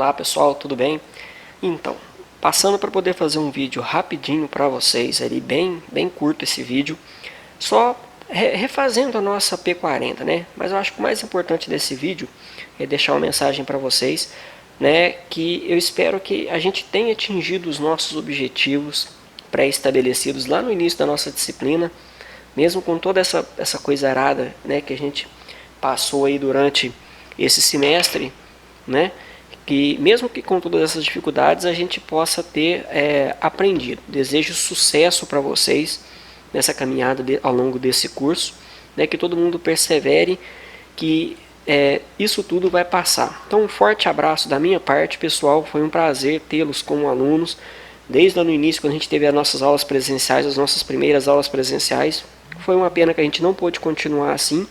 Olá pessoal, tudo bem? Então, passando para poder fazer um vídeo rapidinho para vocês, ali bem curto esse vídeo, só refazendo a nossa P40, né? Mas eu acho que o mais importante desse vídeo é deixar uma mensagem para vocês, né? Que eu espero que a gente tenha atingido os nossos objetivos pré-estabelecidos lá no início da nossa disciplina, mesmo com toda essa coisa arada, né? Que a gente passou aí durante esse semestre, né? Que mesmo que com todas essas dificuldades a gente possa ter aprendido. Desejo sucesso para vocês nessa caminhada ao longo desse curso, né? Que todo mundo persevere, que isso tudo vai passar. Então um forte abraço da minha parte, pessoal. Foi um prazer tê-los como alunos desde lá no início, quando a gente teve as nossas aulas presenciais, as nossas primeiras aulas presenciais. Foi uma pena que a gente não pôde continuar assim,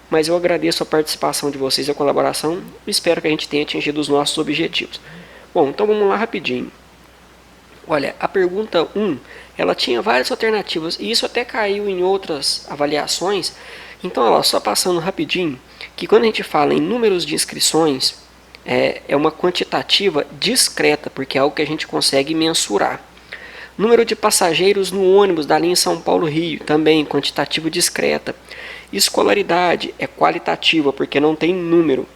mas eu agradeço a participação de vocês e a colaboração e espero que a gente tenha atingido os nossos objetivos. Bom, então vamos lá rapidinho. Olha, a pergunta 1, ela tinha várias alternativas e isso até caiu em outras avaliações. Então, olha, só passando rapidinho, que quando a gente fala em números de inscrições, é uma quantitativa discreta, porque é algo que a gente consegue mensurar. Número de passageiros no ônibus da linha São Paulo-Rio, também quantitativa discreta. Escolaridade é qualitativa, porque não tem número.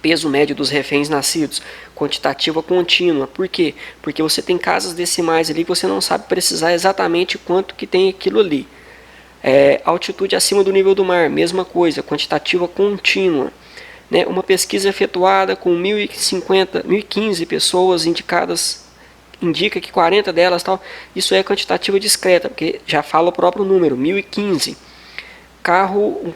Peso médio dos reféns nascidos, quantitativa contínua. Por quê? Porque você tem casas decimais ali que você não sabe precisar exatamente quanto que tem aquilo ali. Altitude acima do nível do mar, mesma coisa, quantitativa contínua. Né? Uma pesquisa efetuada com 1.015 pessoas indicadas, indica que 40 delas, isso é quantitativa discreta, porque já fala o próprio número, 1.015.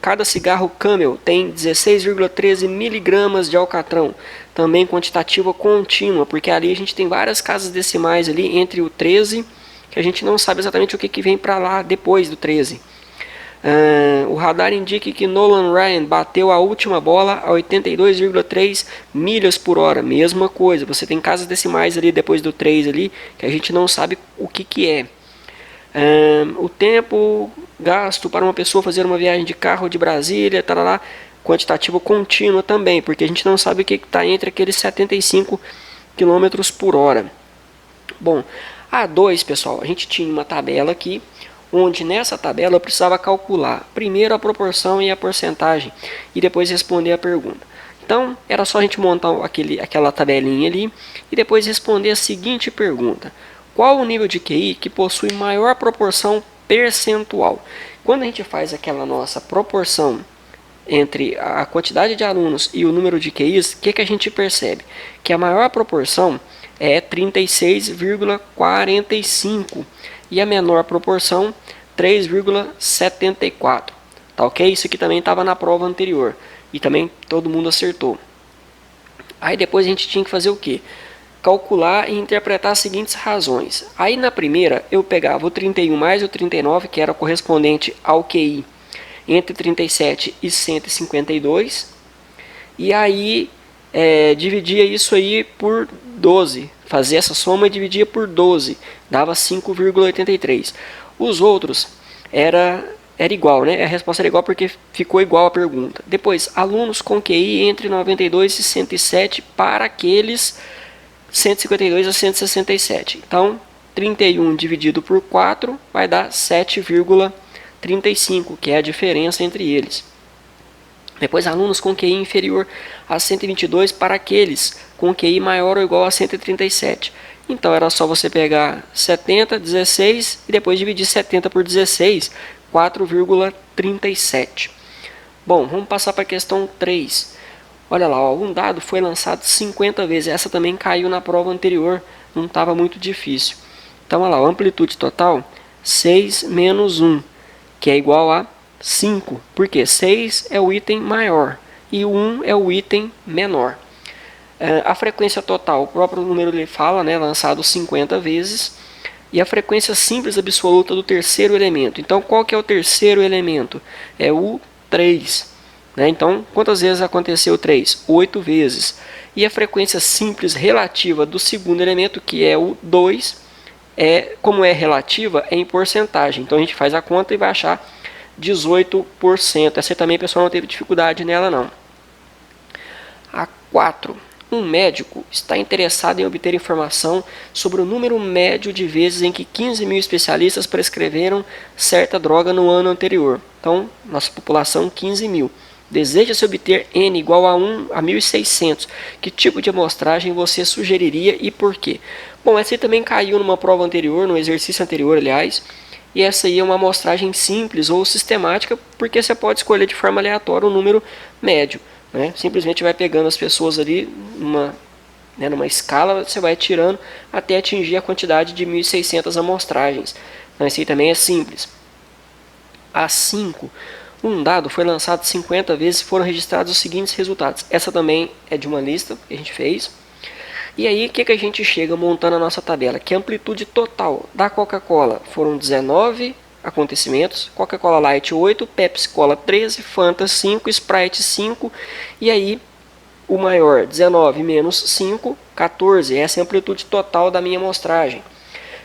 Cada cigarro Camel tem 16,13 miligramas de alcatrão, também quantitativa contínua, porque ali a gente tem várias casas decimais ali entre o 13, que a gente não sabe exatamente o que vem para lá depois do 13. O radar indica que Nolan Ryan bateu a última bola a 82,3 milhas por hora, mesma coisa, você tem casas decimais ali depois do 3 ali, que a gente não sabe o que é. O tempo gasto para uma pessoa fazer uma viagem de carro de Brasília, quantitativa contínua também, porque a gente não sabe o que está entre aqueles 75 km por hora. Bom, a 2, pessoal, a gente tinha uma tabela aqui, onde nessa tabela eu precisava calcular primeiro a proporção e a porcentagem, e depois responder a pergunta. Então, era só a gente montar aquela tabelinha ali, e depois responder a seguinte pergunta: qual o nível de QI que possui maior proporção percentual? Quando a gente faz aquela nossa proporção entre a quantidade de alunos e o número de QIs, o que a gente percebe? Que a maior proporção é 36,45 e a menor proporção 3,74. Tá ok? Isso aqui também estava na prova anterior e também todo mundo acertou. Aí depois a gente tinha que fazer o quê? Calcular e interpretar as seguintes razões. Aí na primeira eu pegava o 31 mais o 39, que era correspondente ao QI entre 37 e 152, e aí dividia isso aí por 12, fazia essa soma e dividia por 12, dava 5,83. Os outros era igual, né? A resposta era igual porque ficou igual a pergunta. Depois, alunos com QI entre 92 e 107 para aqueles 152 a 167. Então, 31 dividido por 4 vai dar 7,35, que é a diferença entre eles. Depois, alunos com QI inferior a 122 para aqueles com QI maior ou igual a 137. Então, era só você pegar 70, 16 e depois dividir 70 por 16, 4,37. Bom, vamos passar para a questão 3. Olha lá, um dado foi lançado 50 vezes. Essa também caiu na prova anterior, não estava muito difícil. Então, olha lá, a amplitude total, 6 menos 1, que é igual a 5. Porque 6 é o item maior e 1 é o item menor. A frequência total, o próprio número ele fala, né, lançado 50 vezes. E a frequência simples absoluta do terceiro elemento. Então, qual que é o terceiro elemento? É o 3. Então, quantas vezes aconteceu 3? 8 vezes. E a frequência simples relativa do segundo elemento, que é o 2, como é relativa, é em porcentagem. Então, a gente faz a conta e vai achar 18%. Essa também, pessoal, não teve dificuldade nela, não. A 4. Um médico está interessado em obter informação sobre o número médio de vezes em que 15 mil especialistas prescreveram certa droga no ano anterior. Então, nossa população 15 mil. Deseja-se obter N igual a 1 a 1.600. Que tipo de amostragem você sugeriria e por quê? Bom, essa aí também caiu numa prova anterior, no exercício anterior, aliás. E essa aí é uma amostragem simples ou sistemática, porque você pode escolher de forma aleatória um número médio. Né? Simplesmente vai pegando as pessoas ali numa escala, você vai tirando até atingir a quantidade de 1.600 amostragens. Então esse aí também é simples. A5. Um dado foi lançado 50 vezes e foram registrados os seguintes resultados. Essa também é de uma lista que a gente fez. E aí, o que a gente chega montando a nossa tabela? Que a amplitude total da Coca-Cola foram 19 acontecimentos, Coca-Cola Light 8, Pepsi Cola 13, Fanta 5, Sprite 5, e aí o maior, 19 menos 5, 14, essa é a amplitude total da minha amostragem.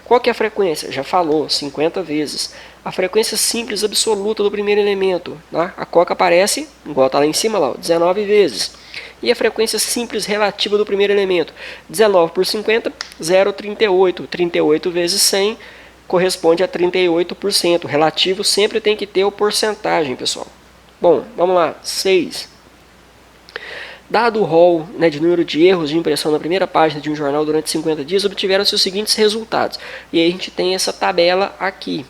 Qual que é a frequência? Já falou, 50 vezes. A frequência simples absoluta do primeiro elemento, tá? A Coca aparece, igual está lá em cima, lá, 19 vezes. E a frequência simples relativa do primeiro elemento, 19 por 50, 0,38. 38 vezes 100 corresponde a 38%. Relativo sempre tem que ter o porcentagem, pessoal. Bom, vamos lá, 6. Dado o rol de número de erros de impressão na primeira página de um jornal durante 50 dias, obtiveram-se os seguintes resultados. E aí a gente tem essa tabela aqui.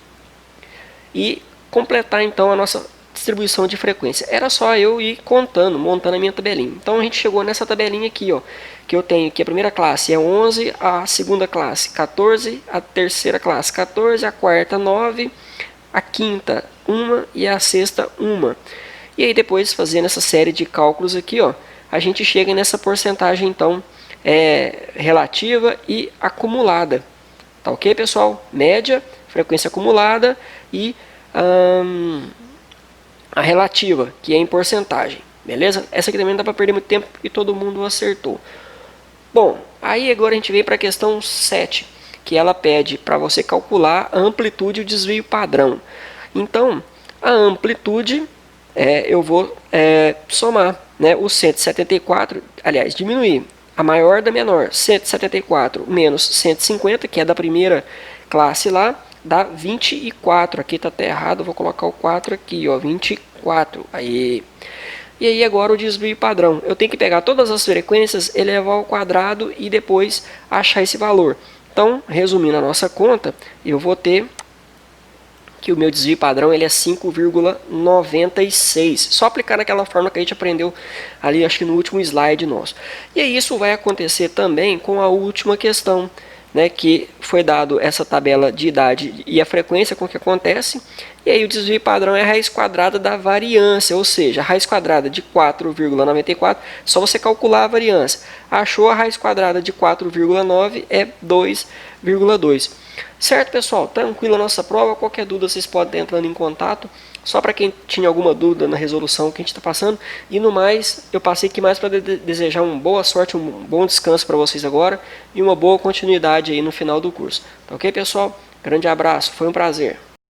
E completar então a nossa distribuição de frequência. Era só eu ir contando, montando a minha tabelinha. Então a gente chegou nessa tabelinha aqui, ó, que eu tenho que a primeira classe é 11, a segunda classe 14, a terceira classe 14, a quarta 9, a quinta 1 e a sexta 1. E aí depois fazendo essa série de cálculos aqui, ó, a gente chega nessa porcentagem então relativa e acumulada. Tá ok, pessoal? Média, frequência acumulada e a relativa, que é em porcentagem. Beleza? Essa aqui também não dá para perder muito tempo porque todo mundo acertou. Bom, aí agora a gente vem para a questão 7, que ela pede para você calcular a amplitude e o desvio padrão. Então, a amplitude, eu vou somar o 174, aliás, diminuir a maior da menor, 174 menos 150, que é da primeira classe lá, dá 24. Aqui está até errado, vou colocar o 4 aqui, ó, 24. Aí. E aí agora o desvio padrão. Eu tenho que pegar todas as frequências, elevar ao quadrado e depois achar esse valor. Então, resumindo a nossa conta, eu vou ter que o meu desvio padrão ele é 5,96. Só aplicar naquela fórmula que a gente aprendeu ali, acho que no último slide nosso. E aí isso vai acontecer também com a última questão, que foi dado essa tabela de idade e a frequência com que acontece. E aí o desvio padrão é a raiz quadrada da variância, ou seja, a raiz quadrada de 4,94, só você calcular a variância. Achou a raiz quadrada de 4,9 é 2,2. Certo, pessoal? Tranquila a nossa prova. Qualquer dúvida vocês podem estar entrando em contato. Só para quem tinha alguma dúvida na resolução que a gente está passando. E no mais, eu passei aqui mais para desejar uma boa sorte, um bom descanso para vocês agora e uma boa continuidade aí no final do curso. Tá ok, pessoal? Grande abraço, foi um prazer.